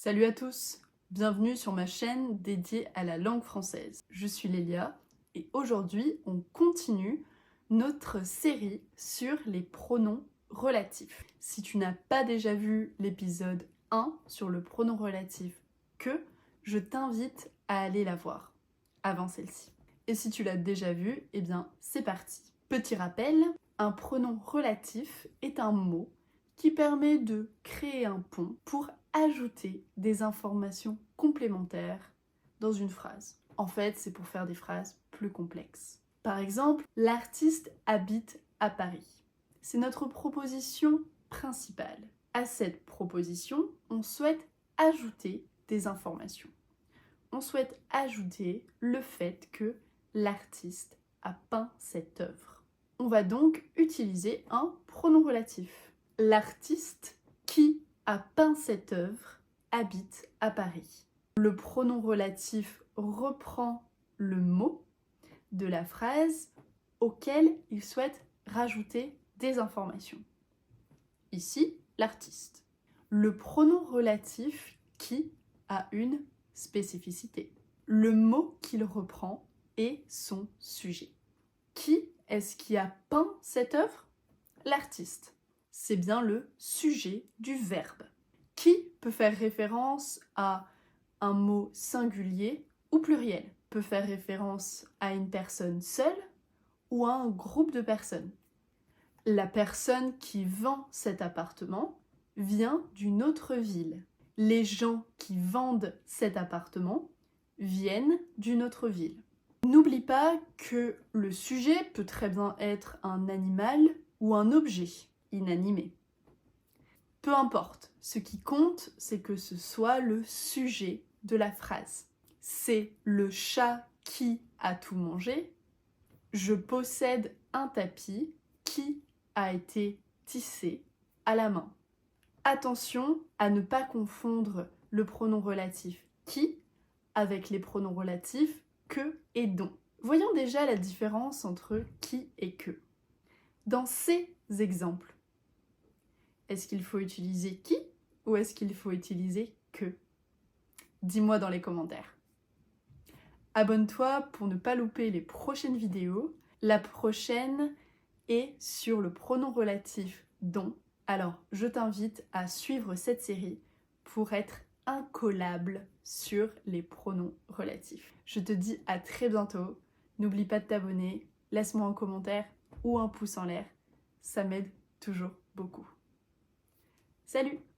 Salut à tous, bienvenue sur ma chaîne dédiée à la langue française. Je suis Lélia et aujourd'hui on continue notre série sur les pronoms relatifs. Si tu n'as pas déjà vu l'épisode 1 sur le pronom relatif que, je t'invite à aller la voir avant celle-ci. Et si tu l'as déjà vu, eh bien c'est parti. Petit rappel, un pronom relatif est un mot qui permet de créer un pont pour ajouter des informations complémentaires dans une phrase. En fait, c'est pour faire des phrases plus complexes. Par exemple, l'artiste habite à Paris. C'est notre proposition principale. À cette proposition, on souhaite ajouter des informations. On souhaite ajouter le fait que l'artiste a peint cette œuvre. On va donc utiliser un pronom relatif. L'artiste qui a peint cette œuvre habite à Paris. Le pronom relatif reprend le mot de la phrase auquel il souhaite rajouter des informations. Ici, l'artiste. Le pronom relatif qui a une spécificité. Le mot qu'il reprend est son sujet. Qui est-ce qui a peint cette œuvre ? L'artiste. C'est bien le sujet du verbe. Qui peut faire référence à un mot singulier ou pluriel ? Peut faire référence à une personne seule ou à un groupe de personnes. La personne qui vend cet appartement vient d'une autre ville. Les gens qui vendent cet appartement viennent d'une autre ville. N'oublie pas que le sujet peut très bien être un animal ou un objet inanimé. Peu importe, ce qui compte, c'est que ce soit le sujet de la phrase. C'est le chat qui a tout mangé. Je possède un tapis qui a été tissé à la main. Attention à ne pas confondre le pronom relatif qui avec les pronoms relatifs que et dont. Voyons déjà la différence entre qui et que. Dans ces exemples, est-ce qu'il faut utiliser qui ou est-ce qu'il faut utiliser que ? Dis-moi dans les commentaires. Abonne-toi pour ne pas louper les prochaines vidéos. La prochaine est sur le pronom relatif dont. Alors, je t'invite à suivre cette série pour être incollable sur les pronoms relatifs. Je te dis à très bientôt. N'oublie pas de t'abonner, laisse-moi un commentaire ou un pouce en l'air. Ça m'aide toujours beaucoup. Salut!